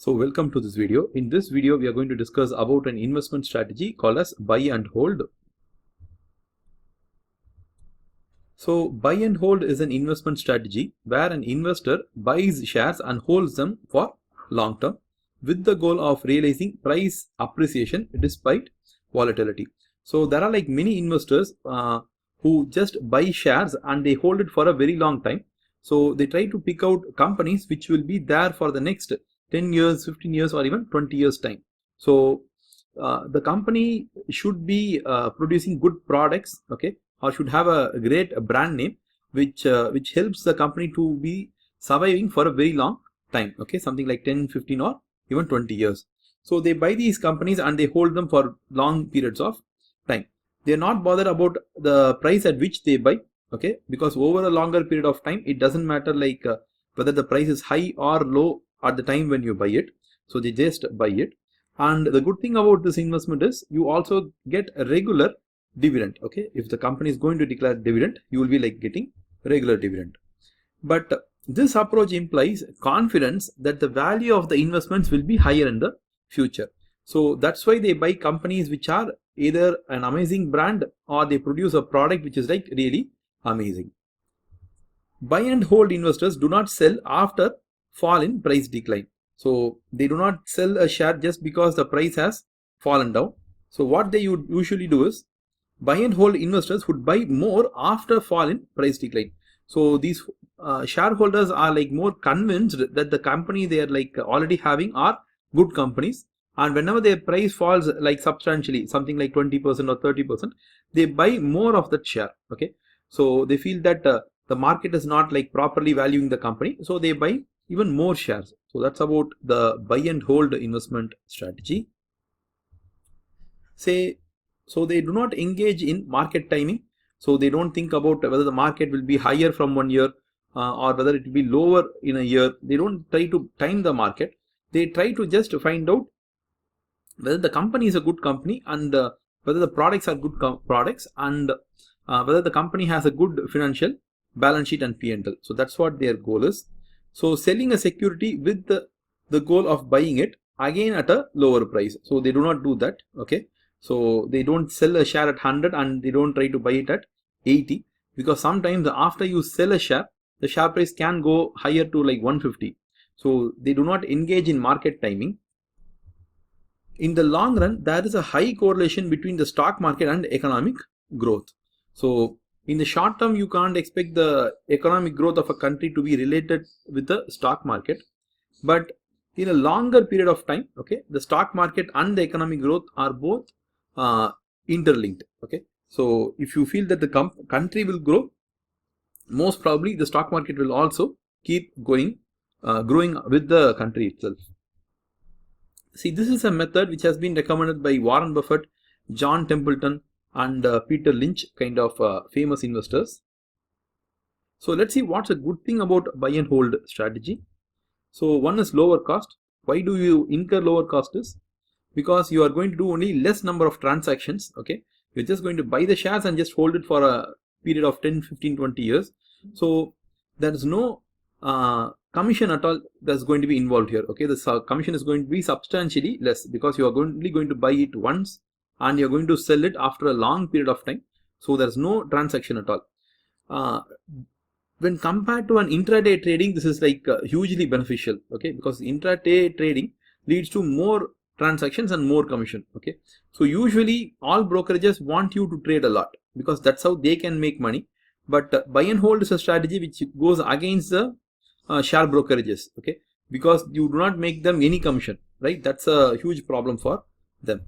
So welcome to this video. In this video, we are going to discuss about an investment strategy called as buy and hold. So buy and hold is an investment strategy where an investor buys shares and holds them for long term with the goal of realizing price appreciation despite volatility. So there are like many investors who just buy shares and they hold it for a very long time. So they try to pick out companies which will be there for the next 10 years, 15 years, or even 20 years time. So the company should be producing good products, okay, or should have a great brand name which helps the company to be surviving for a very long time, okay, something like 10, 15, or even 20 years. So they buy these companies and they hold them for long periods of time. They're not bothered about the price at which they buy, okay, because over a longer period of time it doesn't matter like whether the price is high or low at the time when you buy it. So they just buy it. And the good thing about this investment is you also get a regular dividend, okay. If the company is going to declare dividend, you will be like getting regular dividend. But this approach implies confidence that the value of the investments will be higher in the future. So that's why they buy companies which are either an amazing brand or they produce a product which is like really amazing. Buy and hold investors do not sell after fall in price decline. So they do not sell a share just because the price has fallen down. So what they would usually do is buy and hold investors would buy more after fall in price decline. So these shareholders are like more convinced that the company they are like already having are good companies, and whenever their price falls like substantially, something like 20% or 30%, they buy more of that share, okay. So they feel that the market is not like properly valuing the company, so they buy even more shares. So that's about the buy and hold investment strategy. So they do not engage in market timing. So they don't think about whether the market will be higher from 1 year or whether it will be lower in a year. They don't try to time the market. They try to just find out whether the company is a good company and whether the products are good products and whether the company has a good financial balance sheet and P&L. So that's what their goal is. So selling a security with the goal of buying it again at a lower price. So they do not do that, okay. So they don't sell a share at 100 and they don't try to buy it at 80, because sometimes after you sell a share, the share price can go higher to like 150. So they do not engage in market timing. In the long run, there is a high correlation between the stock market and economic growth. So in the short term, you can't expect the economic growth of a country to be related with the stock market. But in a longer period of time, okay, the stock market and the economic growth are both interlinked, okay. So if you feel that the country will grow, most probably the stock market will also keep growing with the country itself. See, this is a method which has been recommended by Warren Buffett, John Templeton, and Peter Lynch, kind of famous investors. So let's see what's a good thing about buy and hold strategy. So one is lower cost. Why do you incur lower cost is because you are going to do only less number of transactions, okay. You're just going to buy the shares and just hold it for a period of 10, 15, 20 years. So there is no commission at all that's going to be involved here, okay. The commission is going to be substantially less because you are only going to buy it once and you're going to sell it after a long period of time. So there's no transaction at all. When compared to an intraday trading, this is like hugely beneficial, okay, because intraday trading leads to more transactions and more commission, okay. So usually all brokerages want you to trade a lot because that's how they can make money. But buy and hold is a strategy which goes against the share brokerages, okay, because you do not make them any commission, right? That's a huge problem for them.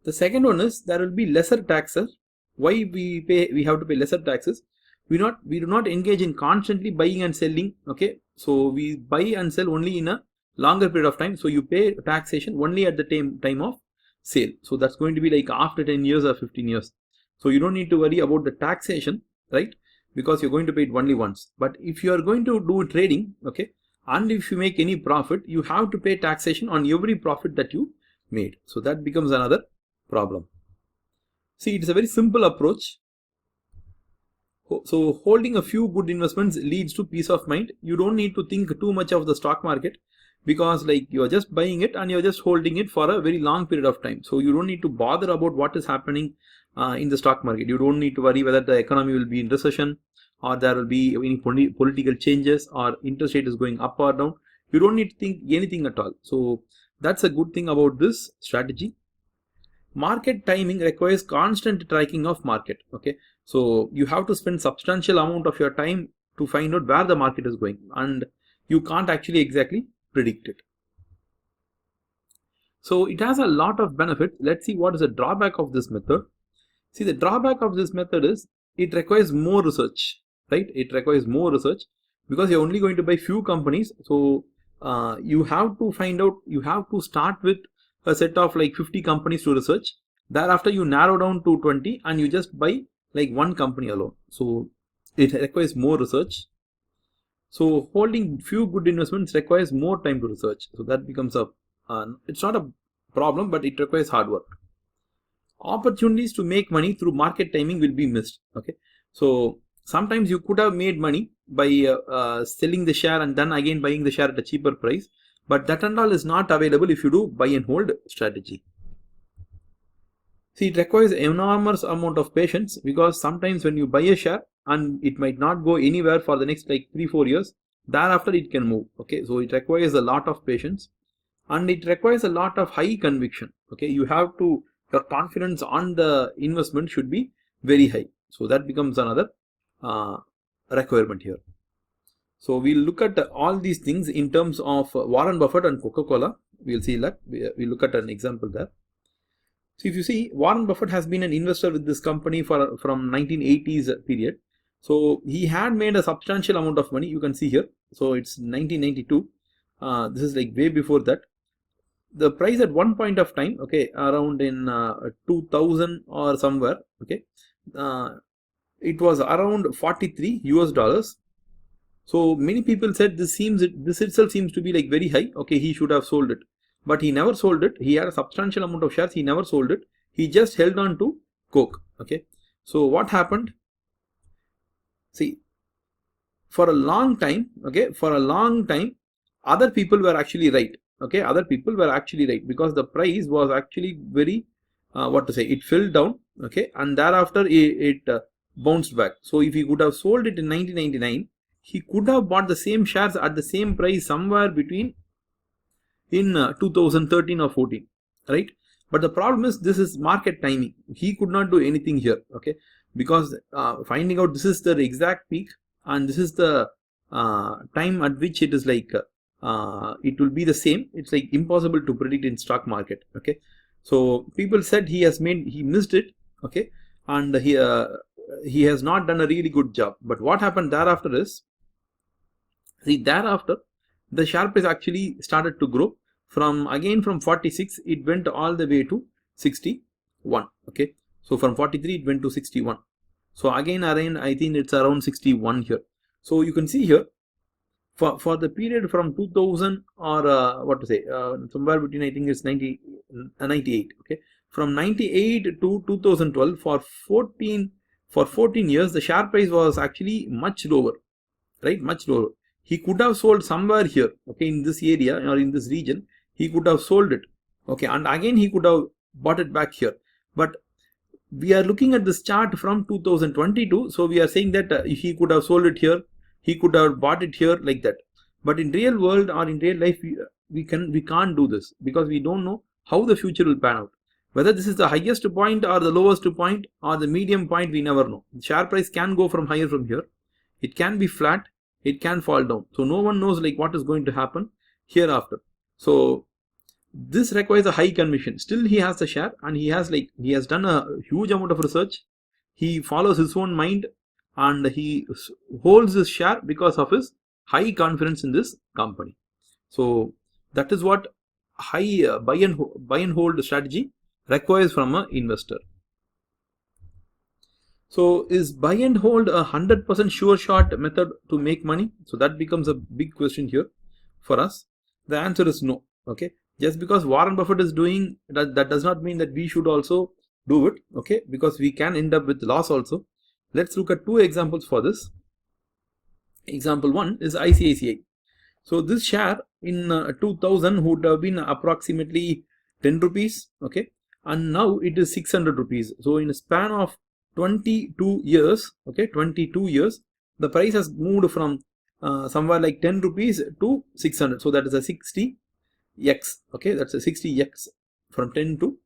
The second one is there will be lesser taxes. Why we have to pay lesser taxes? We do not engage in constantly buying and selling, okay. So we buy and sell only in a longer period of time. So you pay taxation only at the time of sale. So that's going to be like after 10 years or 15 years. So you don't need to worry about the taxation, right? Because you're going to pay it only once. But if you are going to do trading, okay, and if you make any profit, you have to pay taxation on every profit that you made. So that becomes another problem. See, it's a very simple approach. So holding a few good investments leads to peace of mind. You don't need to think too much of the stock market because like you are just buying it and you're just holding it for a very long period of time. So you don't need to bother about what is happening in the stock market. You don't need to worry whether the economy will be in recession, or there will be any political changes, or interest rate is going up or down. You don't need to think anything at all. So that's a good thing about this strategy. Market timing requires constant tracking of market. Okay, so you have to spend substantial amount of your time to find out where the market is going, and you can't actually exactly predict it. So it has a lot of benefits. Let's see what is the drawback of this method. See, the drawback of this method is it requires more research, right? It requires more research because you're only going to buy few companies. So you have to find out, you have to start with a set of like 50 companies to research. Thereafter, you narrow down to 20 and you just buy like one company alone. So it requires more research. So holding few good investments requires more time to research. So that becomes a, it's not a problem, but it requires hard work. Opportunities to make money through market timing will be missed. Okay, so sometimes you could have made money by selling the share and then again buying the share at a cheaper price, but that and all is not available if you do buy and hold strategy. See, it requires enormous amount of patience, because sometimes when you buy a share and it might not go anywhere for the next like 3-4 years, thereafter it can move. Okay, so it requires a lot of patience, and it requires a lot of high conviction. Okay, you have to, your confidence on the investment should be very high. So that becomes another requirement here. So we'll look at all these things in terms of Warren Buffett and Coca-Cola. We'll see that. We'll look at an example there. So if you see, Warren Buffett has been an investor with this company from 1980s period. So he had made a substantial amount of money. You can see here. So it's 1992. This is like way before that. The price at one point of time, okay, around in 2000 or somewhere, okay, it was around 43 US dollars. So many people said this itself seems to be like very high. Okay, he should have sold it, but he never sold it. He had a substantial amount of shares. He never sold it. He just held on to Coke. Okay, so what happened? See, for a long time, okay, for a long time, other people were actually right. Okay, other people were actually right, because the price was actually very, it fell down. Okay, and thereafter it bounced back. So if he could have sold it in 1999, he could have bought the same shares at the same price somewhere between in 2013 or 14, right? But the problem is, this is market timing. He could not do anything here. Okay, because finding out this is the exact peak and this is the time at which it is like it will be the same. It's like impossible to predict in stock market. Okay, so people said he missed it. Okay, and he has not done a really good job. But what happened thereafter is, see, thereafter the share price actually started to grow from 46. It went all the way to 61. Okay, so from 43 it went to 61. So again around, I think it's around 61 here. So you can see here, for the period from 2000 or somewhere between, I think it's 98. Okay, from 98 to 2012, for 14 years the share price was actually much lower, right? Much lower. He could have sold somewhere here, okay, in this area or in this region. He could have sold it, okay, and again he could have bought it back here. But we are looking at this chart from 2022, so we are saying that he could have sold it here, he could have bought it here, like that. But in real world or in real life, we can't do this, because we don't know how the future will pan out. Whether this is the highest point or the lowest point or the medium point, we never know. The share price can go from higher from here. It can be flat. It can fall down. So no one knows like what is going to happen hereafter. So this requires a high conviction. Still he has the share, and he has done a huge amount of research. He follows his own mind, and he holds his share because of his high confidence in this company. So that is what high buy and hold strategy requires from an investor. So is buy and hold a 100% sure shot method to make money? So that becomes a big question here for us. The answer is no. Okay, just because Warren Buffett is doing that, that does not mean that we should also do it. Okay, because we can end up with loss also. Let's look at two examples for this. Example one is ICICI. So this share in 2000 would have been approximately 10 rupees, okay, and now it is 600 rupees. So in a span of 22 years, okay, 22 years, the price has moved from somewhere like 10 rupees to 600. So that is a 60x, okay, that's a 60x from 10 to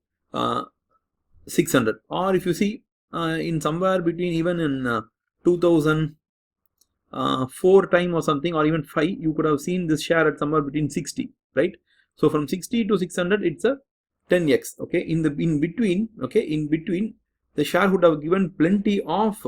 600. Or if you see in somewhere between, even in 2004 time or something, or even 5, you could have seen this share at somewhere between 60, right? So from 60 to 600, it's a 10x, okay. In between, okay, in between, the share would have given plenty of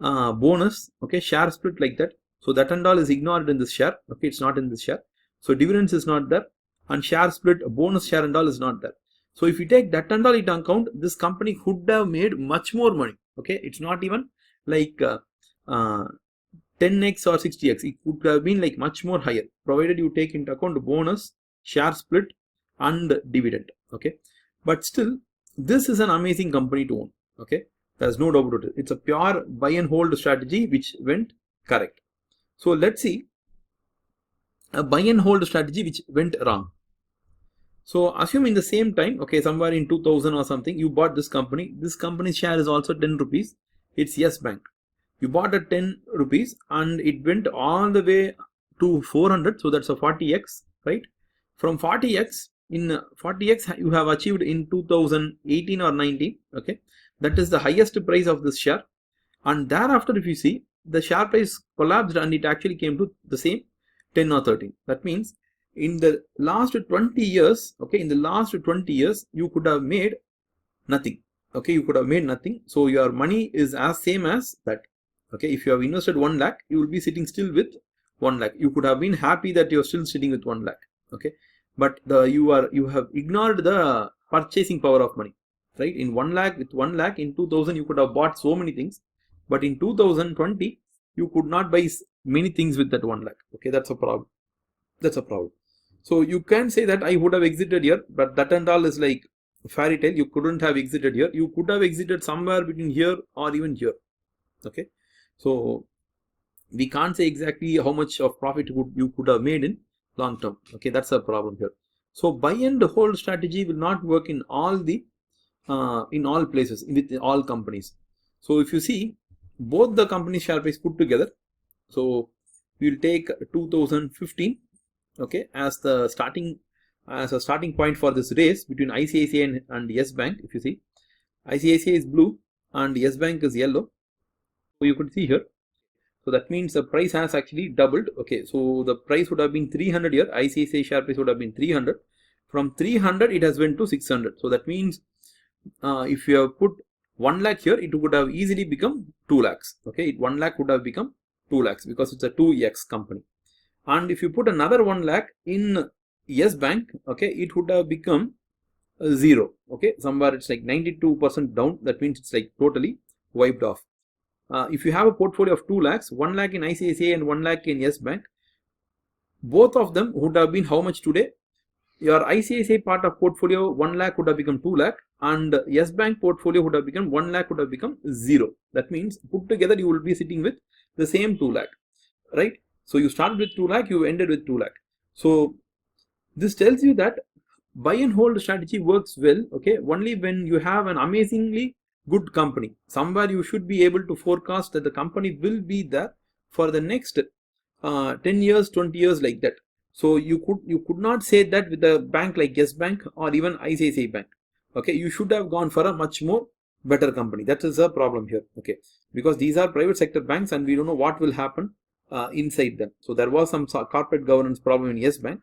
bonus, okay, share split like that. So that and all is ignored in this share, okay, it's not in this share. So dividends is not there, and share split, bonus share and all is not there. So if you take that and all into account, this company could have made much more money, okay. It's not even like 10x or 60x. It could have been like much more higher, provided you take into account bonus, share split and dividend, okay. But still, this is an amazing company to own, okay. There's no doubt about it. It's a pure buy and hold strategy which went correct. So let's see a buy and hold strategy which went wrong. So assume in the same time, okay, somewhere in 2000 or something, you bought this company. This company's share is also 10 rupees. It's Yes Bank. You bought at 10 rupees and it went all the way to 400. So that's a 40x, right? From 40x, in 40x you have achieved in 2018 or 19, okay. That is the highest price of this share. And thereafter, if you see, the share price collapsed and it actually came to the same 10 or 13. That means in the last 20 years, okay, in the last 20 years, you could have made nothing, okay, you could have made nothing. So your money is as same as that, okay. If you have invested 1 lakh, you will be sitting still with 1 lakh. You could have been happy that you're still sitting with 1 lakh, okay. But you have ignored the purchasing power of money, right? In 1 lakh, with 1 lakh in 2000, you could have bought so many things, but in 2020, you could not buy many things with that 1 lakh, okay. That's a problem. That's a problem. So you can say that I would have exited here, but that and all is like fairy tale. You couldn't have exited here. You could have exited somewhere between here or even here, okay. So we can't say exactly how much of profit you could have made in long term, okay. That's a problem here. So buy and hold strategy will not work in all the in all places with all companies. So if you see both the company share price put together, so we'll take 2015, okay, as the starting point for this race between ICICI and Yes Bank. If you see, ICICI is blue and Yes Bank is yellow. So you could see here. So that means the price has actually doubled, okay. So the price would have been 300 here. ICICI share price would have been 300. From 300 it has went to 600. So that means if you have put 1 lakh here, it would have easily become 2 lakhs, okay. 1 lakh would have become 2 lakhs because it's a 2x company. And if you put another 1 lakh in Yes Bank, okay, it would have become 0, okay. Somewhere it's like 92% down. That means it's like totally wiped off. If you have a portfolio of 2 lakhs, 1 lakh in ICICI and 1 lakh in Yes Bank, both of them would have been how much today? Your ICICI part of portfolio 1 lakh would have become 2 lakh, and Yes Bank portfolio would have become 1 lakh would have become 0. That means put together you will be sitting with the same 2 lakh, right? So you started with 2 lakh, you ended with 2 lakh. So this tells you that buy and hold strategy works well, okay, only when you have an amazingly good company. Somewhere you should be able to forecast that the company will be there for the next 10 years, 20 years, like that. So you could not say that with a bank like Yes Bank or even ICICI Bank, okay. You should have gone for a much more better company. That is a problem here, okay, because these are private sector banks and we don't know what will happen inside them. So there was some corporate governance problem in Yes Bank,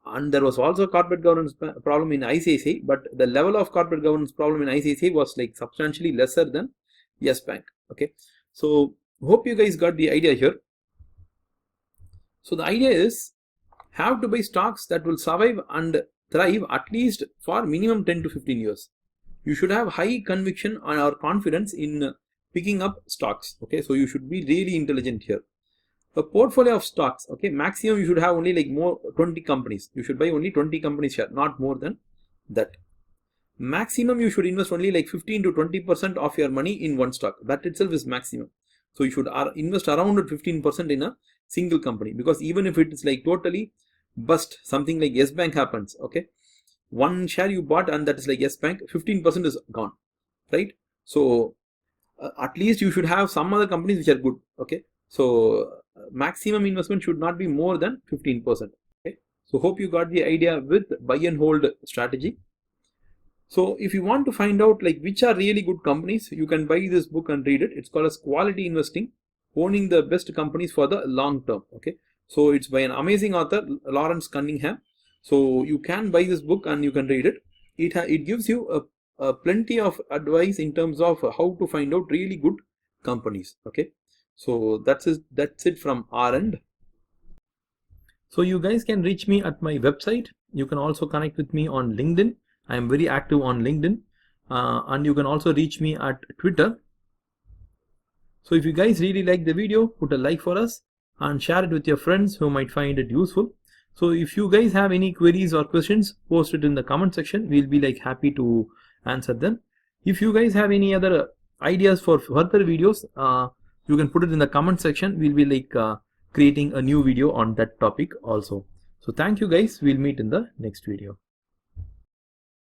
and there was also a corporate governance problem in ICICI, but the level of corporate governance problem in ICICI was like substantially lesser than Yes Bank, okay. So hope you guys got the idea here. So the idea is, have to buy stocks that will survive and thrive at least for minimum 10 to 15 years. You should have high conviction or confidence in picking up stocks, okay. So you should be really intelligent here. A portfolio of stocks, okay, maximum you should have only like 20 companies. You should buy only 20 companies share, not more than that. Maximum you should invest only like 15 to 20% of your money in one stock. That itself is maximum. So you should invest around 15% in a single company, because even if it is like totally bust, something like Yes Bank happens, okay, one share you bought and that is like Yes Bank, 15% is gone, right? So at least you should have some other companies which are good, okay? So maximum investment should not be more than 15%, okay? So hope you got the idea with buy and hold strategy. So if you want to find out like which are really good companies, you can buy this book and read it. It's called as Quality Investing, Owning the Best Companies for the Long Term, okay? So it's by an amazing author, Lawrence Cunningham. So you can buy this book and you can read it. It gives you plenty of advice in terms of how to find out really good companies, okay? So that's it from our end. So you guys can reach me at my website. You can also connect with me on LinkedIn. I am very active on LinkedIn, and you can also reach me at Twitter. So if you guys really like the video, put a like for us and share it with your friends who might find it useful. So if you guys have any queries or questions, post it in the comment section. We'll be like happy to answer them. If you guys have any other ideas for further videos, you can put it in the comment section. We'll be like creating a new video on that topic also. So thank you guys. We'll meet in the next video.